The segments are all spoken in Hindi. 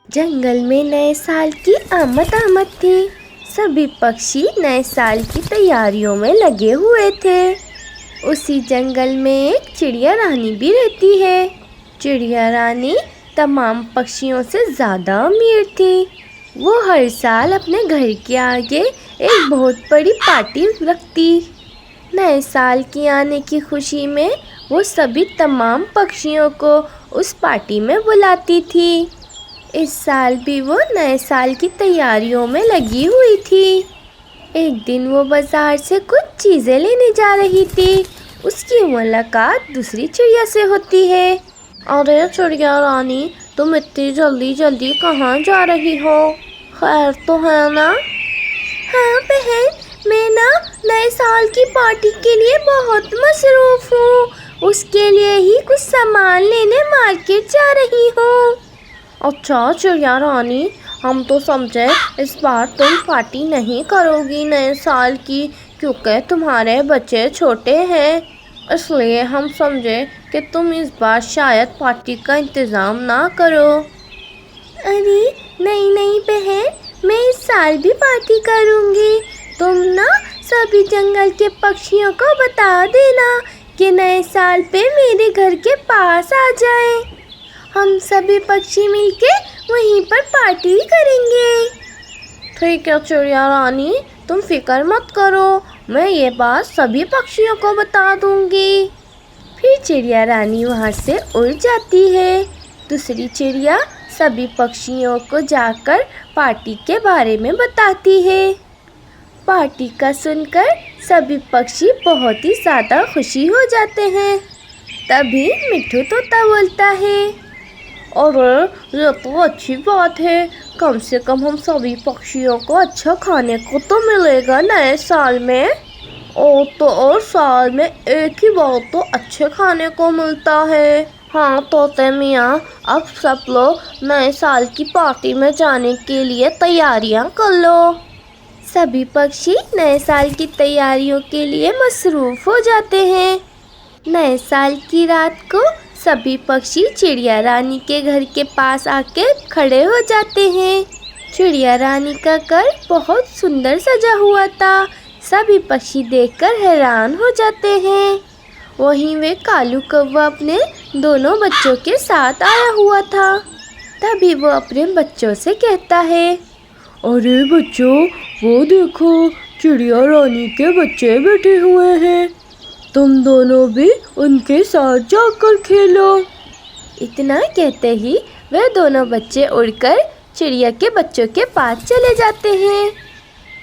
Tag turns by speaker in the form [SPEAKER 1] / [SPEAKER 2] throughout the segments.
[SPEAKER 1] जंगल में नए साल की आमद थी। सभी पक्षी नए साल की तैयारियों में लगे हुए थे। उसी जंगल में एक चिड़िया रानी भी रहती है। चिड़िया रानी तमाम पक्षियों से ज़्यादा अमीर थी। वो हर साल अपने घर के आगे एक बहुत बड़ी पार्टी रखती। नए साल की आने की खुशी में वो सभी तमाम पक्षियों को उस पार्टी में बुलाती थी। इस साल भी वो नए साल की तैयारियों में लगी हुई थी। एक दिन वो बाजार से कुछ चीज़ें लेने जा रही थी। उसकी मुलाकात दूसरी चिड़िया से होती है। अरे चिड़िया रानी, तुम इतनी जल्दी जल्दी कहाँ जा रही हो? खैर तो है ना? हाँ बहन, मैं ना नए साल की पार्टी के लिए बहुत मसरूफ़ हूँ। उसके लिए ही कुछ सामान लेने मार्केट जा रही हूँ। अच्छा चिड़िया रानी, हम तो समझे इस बार तुम पार्टी नहीं करोगी नए साल की, क्योंकि तुम्हारे बच्चे छोटे हैं। इसलिए हम समझे कि तुम इस बार शायद पार्टी का इंतज़ाम ना करो। अरे नहीं नहीं बहन, मैं इस साल भी पार्टी करूँगी। तुम ना सभी जंगल के पक्षियों को बता देना कि नए साल पे मेरे घर के पास आ जाएं। हम सभी पक्षी मिलके वहीं पर पार्टी करेंगे। ठीक है चिड़िया रानी, तुम फिक्र मत करो, मैं ये बात सभी पक्षियों को बता दूंगी। फिर चिड़िया रानी वहाँ से उड़ जाती है। दूसरी चिड़िया सभी पक्षियों को जाकर पार्टी के बारे में बताती है। पार्टी का सुनकर सभी पक्षी बहुत ही ज़्यादा खुशी हो जाते हैं। तभी मिट्ठू तोता बोलता है, अरे ये तो अच्छी बात है, कम से कम हम सभी पक्षियों को अच्छा खाने को तो मिलेगा नए साल में। और साल में एक ही बार तो अच्छे खाने को मिलता है। हाँ तोते मियाँ, अब सब लोग नए साल की पार्टी में जाने के लिए तैयारियां कर लो। सभी पक्षी नए साल की तैयारियों के लिए मसरूफ़ हो जाते हैं। नए साल की रात को सभी पक्षी चिड़िया रानी के घर के पास आके खड़े हो जाते हैं। चिड़िया रानी का घर बहुत सुंदर सजा हुआ था। सभी पक्षी देखकर हैरान हो जाते हैं। वहीं वे कालू कौवा अपने दोनों बच्चों के साथ आया हुआ था। तभी वो अपने बच्चों से कहता है, अरे बच्चों, वो देखो चिड़िया रानी के बच्चे बैठे हुए हैं, तुम दोनों भी उनके साथ जाकर खेलो। इतना कहते ही वे दोनों बच्चे उड़कर चिड़िया के बच्चों के पास चले जाते हैं।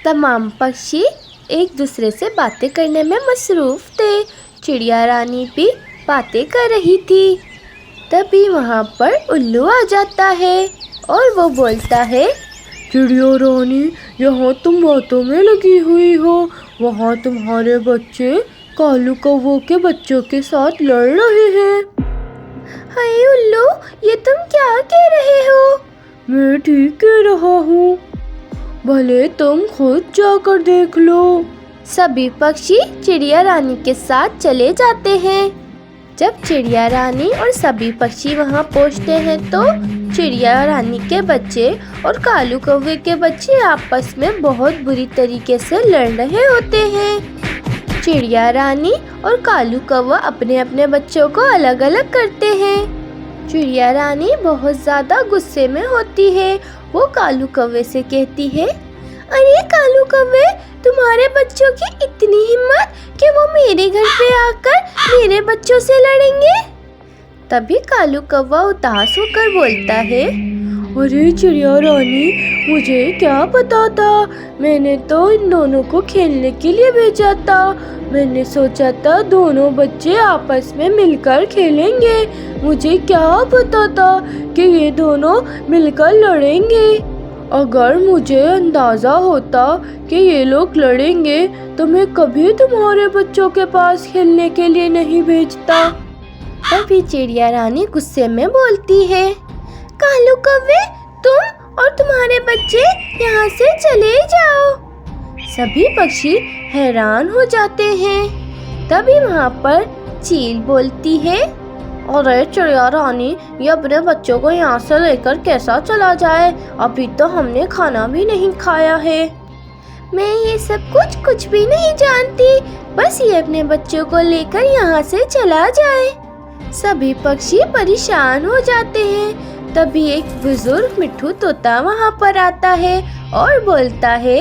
[SPEAKER 1] तमाम पक्षी एक दूसरे से बातें करने में मसरूफ़ थे। चिड़िया रानी भी बातें कर रही थी। तभी वहाँ पर उल्लू आ जाता है और वो बोलता है, चिड़िया रानी, यहाँ तुम बातों में लगी हुई हो, वहाँ तुम्हारे बच्चे कालू कौवों के बच्चों के साथ लड़ रहे हैं। हाय उल्लू, ये तुम क्या कह रहे हो? मैं ठीक कह रहा हूँ, भले तुम खुद जाकर देख लो। सभी पक्षी चिड़िया रानी के साथ चले जाते हैं। जब चिड़िया रानी और सभी पक्षी वहाँ पहुँचते हैं तो चिड़िया रानी के बच्चे और कालू कौवे के बच्चे आपस में बहुत बुरी तरीके से लड़ रहे होते हैं। चिड़िया रानी और कालू कौवा अपने अपने बच्चों को अलग अलग करते हैं। चिड़िया रानी बहुत ज़्यादा गुस्से में होती है। वो कालू कौवे से कहती है, अरे कालू कौवे, तुम्हारे बच्चों की इतनी हिम्मत कि वो मेरे घर पे आकर मेरे बच्चों से लड़ेंगे। तभी कालू कौवा उदास होकर बोलता है, अरे चिड़िया रानी, मुझे क्या पता था, मैंने तो इन दोनों को खेलने के लिए भेजा था। मैंने सोचा था दोनों बच्चे आपस में मिलकर खेलेंगे। मुझे क्या पता था कि ये दोनों मिलकर लड़ेंगे। अगर मुझे अंदाज़ा होता कि ये लोग लड़ेंगे तो मैं कभी तुम्हारे बच्चों के पास खेलने के लिए नहीं भेजता। तभी चिड़िया रानी गुस्से में बोलती है, कालू कौवे, तुम और तुम्हारे बच्चे यहाँ से चले जाओ। सभी पक्षी हैरान हो जाते हैं। तभी वहाँ पर चील बोलती है, अरे चिड़िया रानी, ये अपने बच्चों को यहाँ से लेकर कैसा चला जाए? अभी तो हमने खाना भी नहीं खाया है। मैं ये सब कुछ भी नहीं जानती, बस ये अपने बच्चों को लेकर यहाँ से चला जाए। सभी पक्षी परेशान हो जाते हैं। तभी एक बुजुर्ग मिट्ठू तोता वहाँ पर आता है और बोलता है,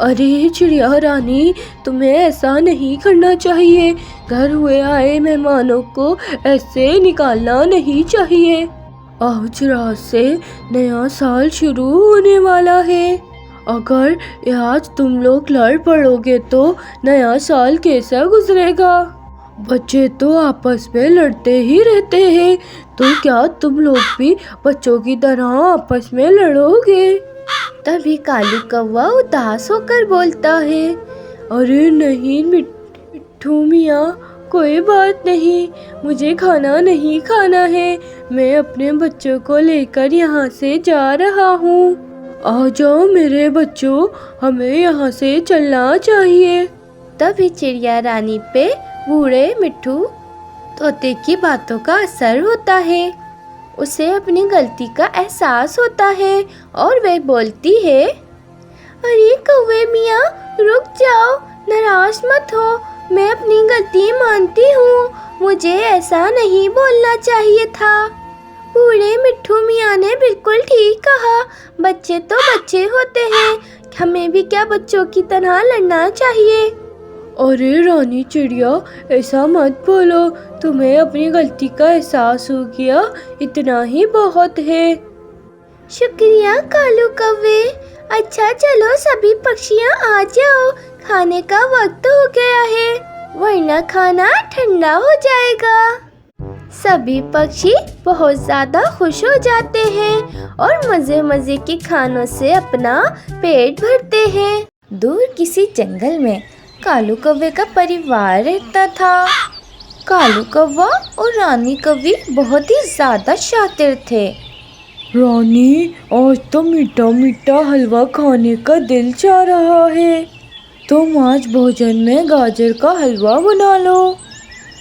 [SPEAKER 1] अरे चिड़िया रानी, तुम्हें ऐसा नहीं करना चाहिए। घर हुए आए मेहमानों को ऐसे निकालना नहीं चाहिए। आज रात से नया साल शुरू होने वाला है। अगर आज तुम लोग लड़ पड़ोगे तो नया साल कैसा गुजरेगा? बच्चे तो आपस में लड़ते ही रहते हैं, तो क्या तुम लोग भी बच्चों की तरह आपस में लड़ोगे? तभी कालू कौवा उदास होकर बोलता है, अरे नहीं मिट्ठू मियाँ, कोई बात नहीं, मुझे खाना नहीं खाना है। मैं अपने बच्चों को लेकर यहाँ से जा रहा हूँ। आ जाओ मेरे बच्चों, हमें यहाँ से चलना चाहिए। तभी चिड़िया रानी पे बूढ़े मिट्ठू तोते की बातों का असर होता है। उसे अपनी गलती का एहसास होता है और वह बोलती है, अरे कौवे मियाँ, रुक जाओ, नाराज मत हो, मैं अपनी गलती मानती हूँ, मुझे ऐसा नहीं बोलना चाहिए था। बूढ़े मिट्ठू मियाँ ने बिल्कुल ठीक कहा, बच्चे तो बच्चे होते हैं, हमें भी क्या बच्चों की तरह लड़ना चाहिए। अरे रानी चिड़िया, ऐसा मत बोलो, तुम्हें अपनी गलती का एहसास हो गया, इतना ही बहुत है। शुक्रिया कालू कौवे। अच्छा चलो सभी पक्षियाँ आ जाओ, खाने का वक्त हो गया है, वरना खाना ठंडा हो जाएगा। सभी पक्षी बहुत ज़्यादा खुश हो जाते हैं और मज़े मज़े के खानों से अपना पेट भरते हैं। दूर किसी जंगल में कालू कौवे का परिवार रहता था। कालू कौवा और रानी कौवी बहुत ही ज़्यादा शातिर थे। रानी, आज तो मीठा मीठा हलवा खाने का दिल चाह रहा है, तुम आज भोजन में गाजर का हलवा बना लो।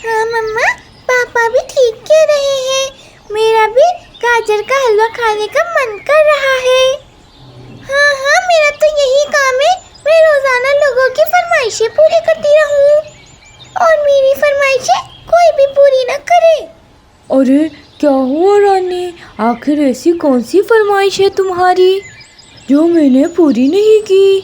[SPEAKER 1] हाँ मम्मा, पापा भी ठीक कह रहे हैं, मेरा भी गाजर का हलवा खाने का मन कर रहा है। हाँ, मेरा तो यही काम है, मैं रोजाना लोगों की फरमाइशें पूरी करती रहूं और मेरी फरमाइशें कोई भी पूरी न करे। अरे क्या हुआ रानी, आखिर ऐसी कौन सी फरमाइश है तुम्हारी जो मैंने पूरी नहीं की?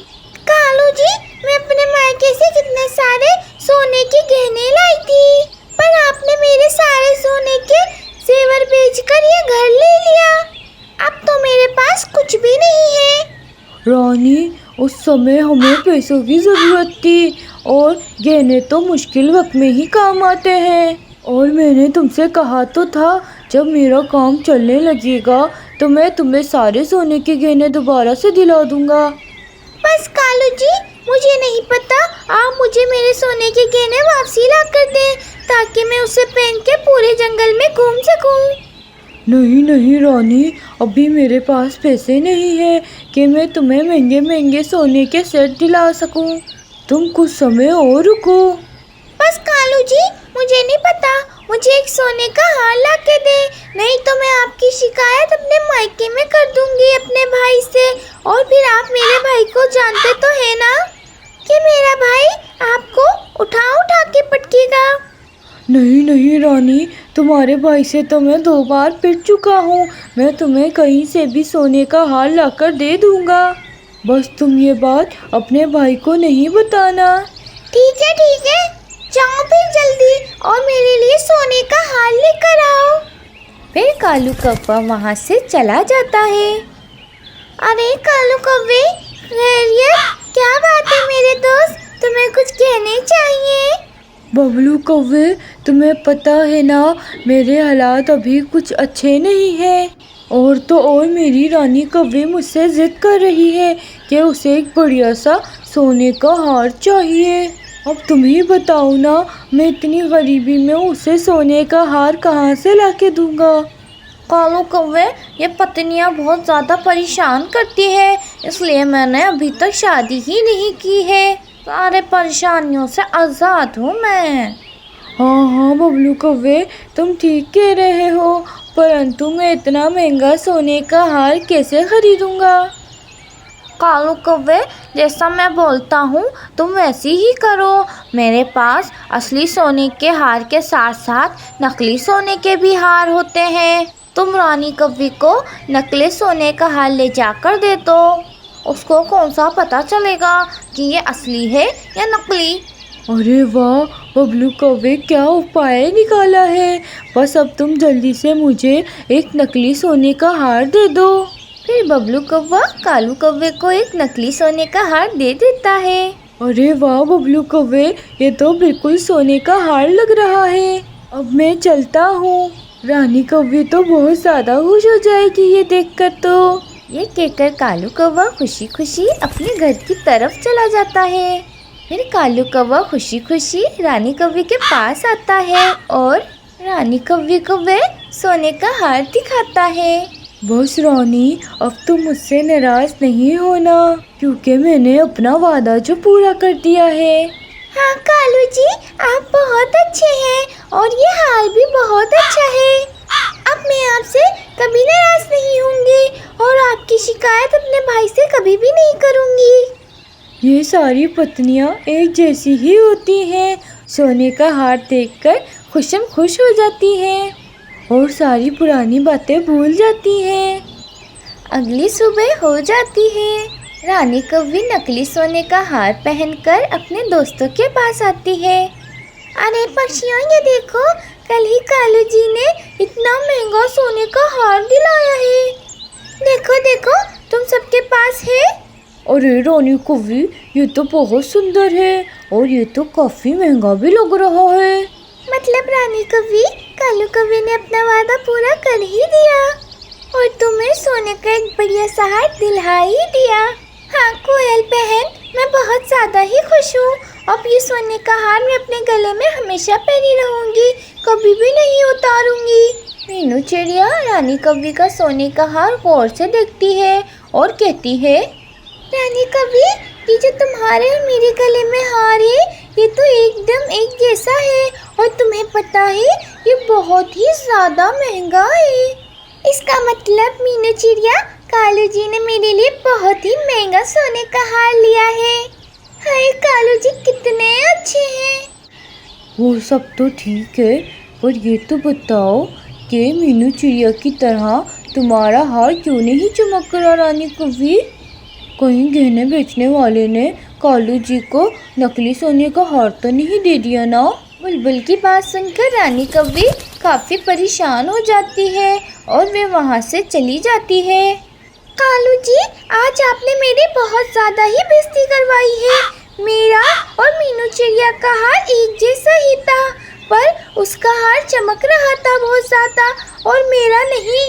[SPEAKER 1] कालू जी, मैं अपने मायके से कितने सारे सोने के गहने लाई थी, पर आपने मेरे सारे सोने के जेवर बेचकर ये घर ले लिया। अब तो मेरे पास कुछ भी नहीं है। रानी, उस समय हमें पैसों की ज़रूरत थी और गहने तो मुश्किल वक्त में ही काम आते हैं, और मैंने तुमसे कहा तो था जब मेरा काम चलने लगेगा तो मैं तुम्हें सारे सोने के गहने दोबारा से दिला दूंगा। बस कालू जी, मुझे नहीं पता, आप मुझे मेरे सोने के गहने वापसी ला कर दें ताकि मैं उसे पहन के पूरे जंगल में घूम सकूं। नहीं रानी, अभी मेरे पास पैसे नहीं है कि मैं तुम्हें महंगे महंगे सोने के सेट दिला सकूं। तुम कुछ समय और रुको। बस कालू जी, मुझे नहीं पता, मुझे एक सोने का हार ला के दे, नहीं तो मैं आपकी शिकायत अपने मायके में कर दूंगी अपने भाई से, और फिर आप मेरे भाई को जानते तो है ना कि मेरा भाई आपको उठा के पटकेगा। नहीं रानी, तुम्हारे भाई से तो मैं 2 बार पिट चुका हूँ, मैं तुम्हें कहीं से भी सोने का हार लाकर दे दूंगा, बस तुम ये बात अपने भाई को नहीं बताना। ठीक है, जाओ फिर जल्दी और मेरे लिए सोने का हार लेकर आओ। फिर कालू कौवा वहाँ से चला जाता है। अरे कालू कौवे, खैरियत? क्या बात है मेरे दोस्त, तुम्हें कुछ कहने चाहिए? बबलू कौवे, तुम्हें पता है ना, मेरे हालात अभी कुछ अच्छे नहीं हैं, और तो और मेरी रानी कौवे मुझसे जिद कर रही है कि उसे एक बढ़िया सा सोने का हार चाहिए। अब तुम ही बताओ ना, मैं इतनी गरीबी में उसे सोने का हार कहाँ से लाके दूंगा? कालू कौवे, ये पत्नियाँ बहुत ज़्यादा परेशान करती है, इसलिए मैंने अभी तक शादी ही नहीं की है, सारे परेशानियों से आज़ाद हूँ मैं।
[SPEAKER 2] हाँ हाँ बबलू कौवे, तुम ठीक कह रहे हो, परंतु मैं इतना महंगा सोने का हार कैसे खरीदूंगा।
[SPEAKER 3] कालू कौवे, जैसा मैं बोलता हूँ तुम वैसे ही करो। मेरे पास असली सोने के हार के साथ साथ नकली सोने के भी हार होते हैं। तुम रानी कौवे को नकली सोने का हार ले जाकर दे दो। उसको कौन सा पता चलेगा कि ये असली है या नकली।
[SPEAKER 2] अरे वाह बबलू कौवे, क्या उपाय निकाला है। बस अब तुम जल्दी से मुझे एक नकली सोने का हार दे दो।
[SPEAKER 1] फिर बबलू कौवा कालू कौवे को एक नकली सोने का हार दे देता है।
[SPEAKER 2] अरे वाह बबलू कौवे, ये तो बिल्कुल सोने का हार लग रहा है। अब मैं चलता हूँ। रानी कौवे तो बहुत ज़्यादा खुश हो जाएगी ये देखकर। तो
[SPEAKER 1] ये कहकर कालू कौवा खुशी खुशी अपने घर की तरफ चला जाता है। फिर कालू कौवा खुशी खुशी रानी कौवे के पास आता है और रानी कौवे को वह सोने का हार दिखाता है।
[SPEAKER 2] बस रानी, अब तुम मुझसे नाराज नहीं होना, क्योंकि मैंने अपना वादा जो पूरा कर दिया है।
[SPEAKER 1] हाँ कालू जी, आप बहुत अच्छे हैं और ये हार भी बहुत अच्छा है। अब मैं आपसे कभी नाराज नहीं होंगी और आपकी शिकायत अपने भाई से कभी भी नहीं करूँगी।
[SPEAKER 2] ये सारी पत्नियाँ एक जैसी ही होती हैं। सोने का हार देखकर खुशम खुश हो जाती हैं और सारी पुरानी बातें भूल जाती हैं।
[SPEAKER 1] अगली सुबह हो जाती है। रानी कौवी नकली सोने का हार पहनकर अपने दोस्तों के पास आती है। अरे पक्षियों, ये देखो, कल ही कालू जी ने इतना महंगा सोने का हार दिलाया है। देखो देखो, तुम सबके पास है।
[SPEAKER 2] अरे रानी कौवी, ये तो बहुत सुंदर है और ये तो काफ़ी महंगा भी लग रहा है।
[SPEAKER 1] मतलब रानी कौवी, कालू कौवी ने अपना वादा पूरा कर ही दिया और तुम्हें सोने का एक बढ़िया सा हार दिला ही दिया। हाँ कोयल बहन, मैं बहुत ज़्यादा ही खुश हूँ। अब ये सोने का हार मैं अपने गले में हमेशा पहनी रहूँगी, कभी भी नहीं उतारूँगी। मीनू चिड़िया रानी कौवी का सोने का हार गौर से देखती है और कहती है, रानी कौवी, ये जो तुम्हारे और मेरे गले में हार है, ये तो एकदम एक जैसा है और तुम्हें पता है ये बहुत ही ज़्यादा महंगा है। इसका मतलब मीनू चिड़िया, कालू जी ने मेरे लिए बहुत ही महंगा सोने का हार लिया है। हाय कालू जी कितने अच्छे हैं।
[SPEAKER 2] वो सब तो ठीक है, पर ये तो बताओ कि मीनू चिड़िया की तरह तुम्हारा हार क्यों नहीं चमक रहा रानी कौवी। कहीं गहने बेचने वाले ने कालू जी को नकली सोने का हार तो नहीं दे दिया ना।
[SPEAKER 1] बुलबुल की बात सुनकर रानी कौवी काफ़ी परेशान हो जाती है और वे वहाँ से चली जाती है। कालू जी, आज आपने मेरी बहुत ज़्यादा ही बेइज्जती करवाई है। मेरा और मीनू चिड़िया का हार एक जैसा ही था, पर उसका हार चमक रहा था बहुत ज़्यादा और मेरा नहीं।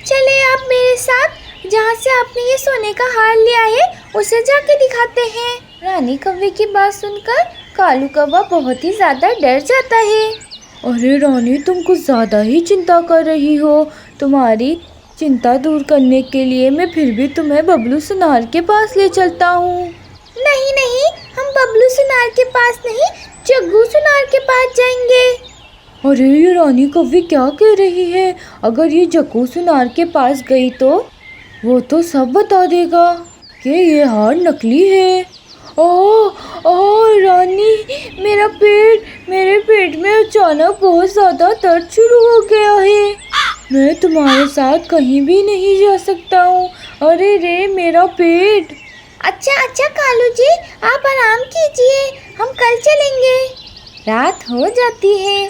[SPEAKER 1] चले आप मेरे साथ, जहाँ से आपने ये सोने का हार लिया है उसे जाके दिखाते हैं। रानी कौवे की बात सुनकर कालू कौवा बहुत ही ज़्यादा डर जाता है।
[SPEAKER 2] अरे रानी, तुम कुछ ज़्यादा ही चिंता कर रही हो। तुम्हारी चिंता दूर करने के लिए मैं फिर भी तुम्हें बबलू सुनार के पास ले चलता हूँ।
[SPEAKER 1] नहीं नहीं, हम बबलू सुनार के पास नहीं, जग्गू सुनार के पास जाएंगे।
[SPEAKER 2] अरे ये रानी कौवी क्या कह रही है। अगर ये जग्गू सुनार के पास गई तो वो तो सब बता देगा कि ये हार नकली है। ओह ओह रानी, मेरे पेट में अचानक बहुत ज़्यादा दर्द शुरू हो गया है। मैं तुम्हारे साथ कहीं भी नहीं जा सकता हूँ। अरे रे मेरा पेट।
[SPEAKER 1] अच्छा कालू जी, आप आराम कीजिए, हम कल चलेंगे। रात हो जाती है।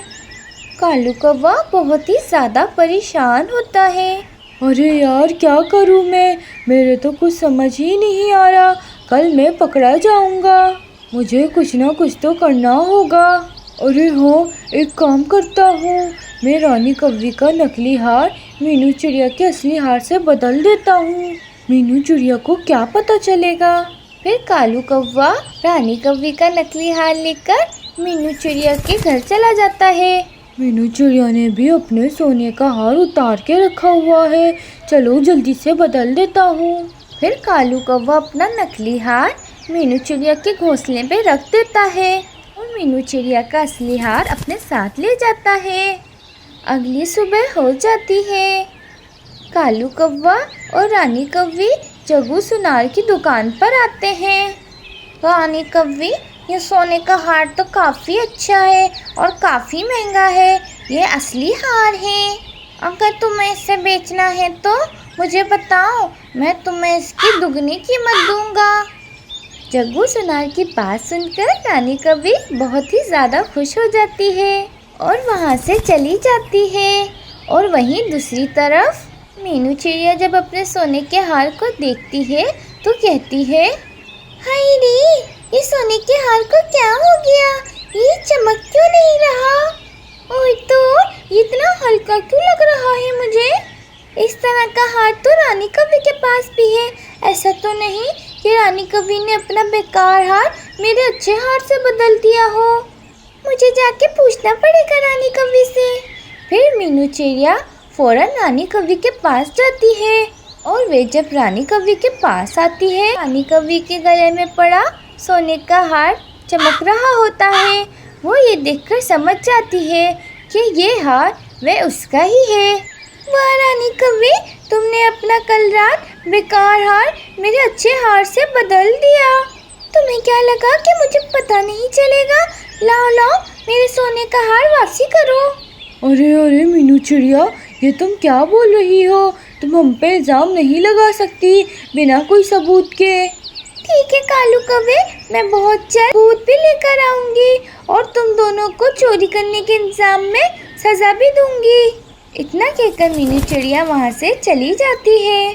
[SPEAKER 1] कालू कौवा बहुत ही ज़्यादा परेशान होता है।
[SPEAKER 2] अरे यार, क्या करूँ मैं, मेरे तो कुछ समझ ही नहीं आ रहा। कल मैं पकड़ा जाऊँगा, मुझे कुछ ना कुछ तो करना होगा। अरे हाँ, एक काम करता हूँ, मैं रानी कौवी का नकली हार मीनू चिड़िया के असली हार से बदल देता हूँ। मीनू चिड़िया को क्या पता चलेगा।
[SPEAKER 1] फिर कालू कौवा रानी कौवी का नकली हार लेकर मीनू चिड़िया के घर चला जाता है।
[SPEAKER 2] मीनू चिड़िया ने भी अपने सोने का हार उतार के रखा हुआ है, चलो जल्दी से बदल देता हूँ।
[SPEAKER 1] फिर कालू कौवा अपना नकली हार मीनू चिड़िया के घोंसले पे रख देता है। और मीनू चिड़िया का असली हार अपने साथ ले जाता है। अगली सुबह हो जाती है। कालू कौवा और रानी कौवी जग्गू सुनार की दुकान पर आते हैं।
[SPEAKER 3] रानी कव्वी, ये सोने का हार तो काफ़ी अच्छा है और काफ़ी महंगा है। ये असली हार है। अगर तुम्हें इसे बेचना है तो मुझे बताओ, मैं तुम्हें इसकी दुगनी कीमत दूंगा।
[SPEAKER 1] जग्गू सुनार की बात सुनकर रानी कौवी बहुत ही ज़्यादा खुश हो जाती है और वहाँ से चली जाती है। और वहीं दूसरी तरफ मीनू चिड़िया जब अपने सोने के हार को देखती है तो कहती है,
[SPEAKER 3] हाय रे, ये सोने के हार को क्या हो गया? ये चमक क्यों नहीं रहा? ओए तो ये इतना हल्का क्यों लग रहा है मुझे? इस तरह का हार तो रानी कव्वी के पास भी है। ऐसा तो नहीं कि रानी कव्वी ने अपना बेकार हार मेरे अच्छे हार से बदल दिया हो। मुझे जाके पूछना पड़ेगा रानी कव्वी से।
[SPEAKER 1] फिर मीनू चिड़िया फौरन रानी कव्वी के पास जाती है और वे जब रानी कव्वी के पास आती है, रानी कव्वी के गले में पड़ा सोने का हार चमक रहा होता है। वो ये देखकर समझ जाती है कि ये हार वे उसका ही है।
[SPEAKER 3] वाह रानी कव्वी, तुमने अपना कल रात बेकार हार मेरे अच्छे हार से बदल दिया। तुम्हें क्या लगा कि मुझे पता नहीं चलेगा? लाओ लाओ, मेरे सोने का हार वापसी करो।
[SPEAKER 2] अरे अरे मीनू चिड़िया, ये तुम क्या बोल रही हो? तुम हम पे इल्ज़ाम नहीं लगा सकती बिना कोई सबूत के।
[SPEAKER 3] ठीक है कालू कव्वे, मैं बहुत जल्द सबूत भी लेकर आऊंगी और तुम दोनों को चोरी करने के इल्जाम में सजा भी दूंगी।
[SPEAKER 1] इतना कहकर मीनू चिड़िया वहाँ से चली जाती है।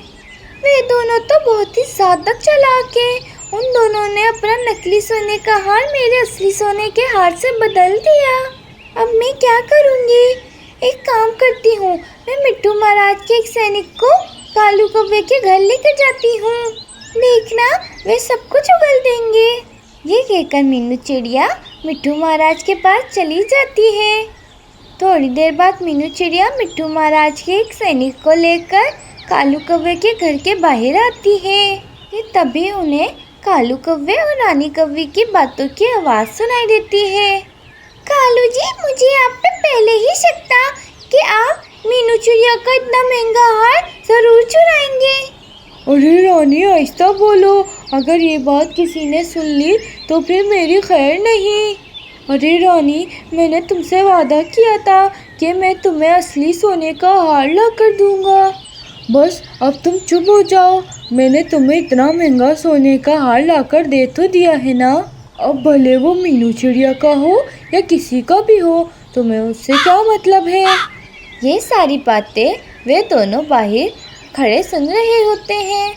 [SPEAKER 3] वे दोनों तो बहुत ही ज़्यादा चालाक हैं। उन दोनों ने अपना नकली सोने का हार मेरे असली सोने के हार से बदल दिया। अब मैं क्या करूँगी? एक काम करती हूँ, मैं मिट्टू महाराज के एक सैनिक को कालू कौवे के घर लेकर जाती हूँ। देखना, वे सब कुछ उगल देंगे।
[SPEAKER 1] ये कहकर मीनू चिड़िया मिट्टू महाराज के पास चली जाती है। थोड़ी देर बाद मीनू चिड़िया मिट्टू महाराज के एक सैनिक को लेकर कालू कौवे के घर के बाहर आती है। ये तभी उन्हें कालू कौवे और रानी कौवी की बातों की आवाज़ सुनाई देती है।
[SPEAKER 3] कालू जी, मुझे आप पे पहले ही शक था कि आप मीनू चिड़िया का इतना महंगा हार ज़रूर चुराएंगे।
[SPEAKER 2] अरे रानी, आहिस्ता बोलो, अगर ये बात किसी ने सुन ली तो फिर मेरी खैर नहीं। अरे रानी, मैंने तुमसे वादा किया था कि मैं तुम्हें असली सोने का हार ला कर दूँगा। बस अब तुम चुप हो जाओ। मैंने तुम्हें इतना महंगा सोने का हार ला कर दे तो दिया है ना। अब भले वो मीनू चिड़िया का हो या किसी का भी हो, तुम्हें उससे क्या मतलब है?
[SPEAKER 1] ये सारी बातें वे दोनों बाहर खड़े सुन रहे होते हैं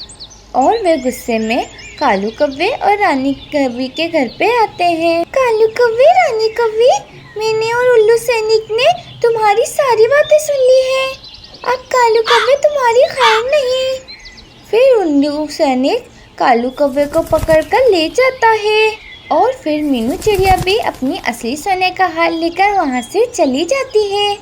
[SPEAKER 1] और वे गुस्से में कालू कौवे और रानी कौवी के घर पे आते हैं।
[SPEAKER 3] कालू कौवे, रानी कौवी, मैंने और उल्लू सैनिक ने तुम्हारी सारी बातें सुन ली हैं। अब कालू कौवे तुम्हारी खैर नहीं।
[SPEAKER 1] फिर उल्लू सैनिक कालू कौवे को पकड़कर ले जाता है और फिर मीनू चिड़िया भी अपनी असली सोने का हार लेकर वहाँ से चली जाती है।